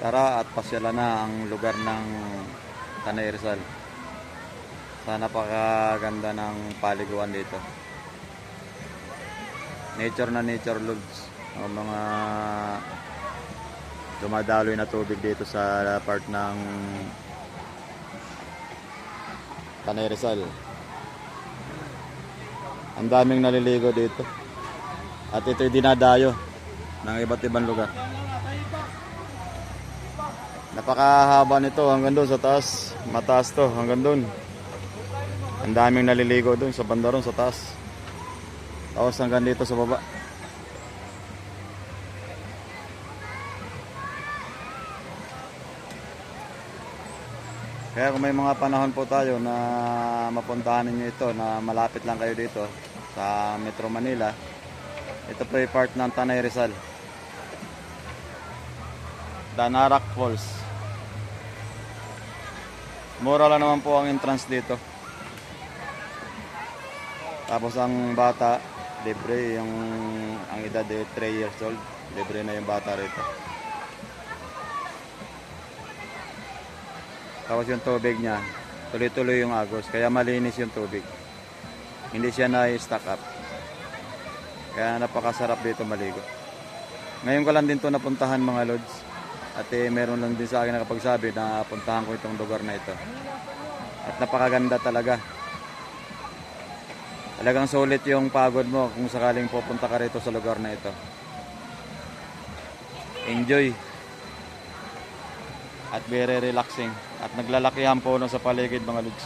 Tara at pasyalan na ang lugar ng Tanay Rizal. Sa napakaganda ng paliguan dito. Nature na nature loves. Ang mga dumadaloy na tubig dito sa part ng Tanay Rizal. Ang daming naliligo dito. At ito'y dinadayo ng iba't ibang lugar. Napakahaba nito hanggang doon sa taas. Mataas to hanggang doon. Ang daming naliligo doon sa banda ron sa taas. Tapos hanggang dito sa baba. Kaya kung may mga panahon po tayo na mapuntahan ninyo ito, na malapit lang kayo dito sa Metro Manila, ito po ay part ng Tanay Rizal. Danarak Falls. Mura lang naman po ang entrance dito. Tapos ang bata, libre. Ang edad ay 3 years old. Libre na yung bata rito. Tapos yung tubig niya, tuloy-tuloy yung agos. Kaya malinis yung tubig. Hindi siya na-stack up. Kaya napakasarap dito maligo. Ngayon ko lang din to napuntahan mga lods. At meron lang din sa akin nakapagsabi na puntahan ko itong lugar na ito. At napakaganda talaga. Talagang sulit yung pagod mo kung sakaling pupunta ka rito sa lugar na ito. Enjoy. At very relaxing. At naglalakihan po sa paligid mga lods.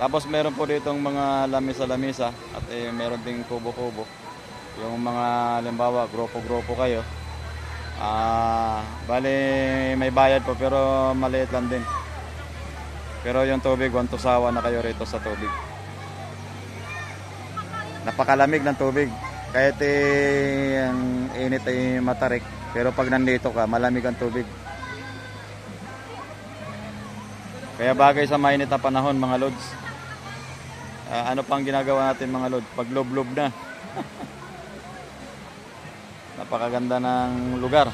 Tapos meron po ditong mga lamisa-lamisa. At meron ding kubo-kubo. Yung mga halimbawa, grupo-grupo kayo. Bali may bayad po pero maliit lang din. Pero yung tubig, want to sawa na kayo rito sa tubig. Napakalamig ng tubig. Kahit ang init ay matarik, pero pag nandito ka, malamig ang tubig. Kaya bagay sa mainit na panahon mga lods. Ano pang ginagawa natin mga lods? Pag lob-lob na. Napakaganda ng lugar.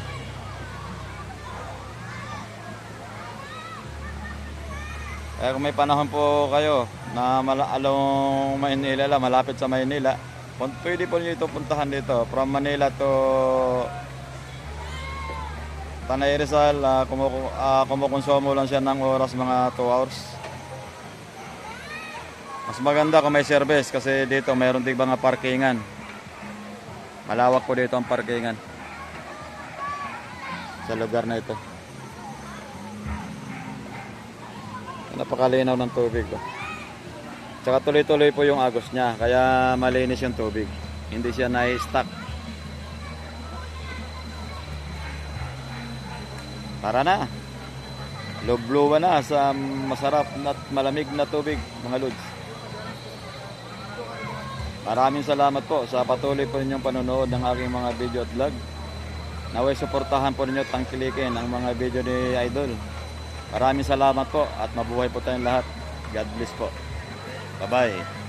Kaya kung may panahon po kayo na along Maynila, malapit sa Maynila, pwede po nyo ito puntahan dito. From Manila to Tanay Rizal, kumukonsumo lang siya ng oras, mga 2 hours. Mas maganda kung may service kasi dito mayroon din mga parkingan. Malawak po dito ang parkingan sa lugar na ito. Napakalinaw ng tubig. Tsaka tuloy-tuloy po yung agos niya, kaya malinis yung tubig. Hindi siya na-stack. Tara na. Lubluwa na sa masarap at malamig na tubig mga lods. Maraming salamat po sa patuloy po ninyong panonood ng aking mga video at vlog. Naway suportahan po ninyo, tangkilikin ang mga video ni Idol. Maraming salamat po at mabuhay po tayong lahat. God bless po. Bye-bye.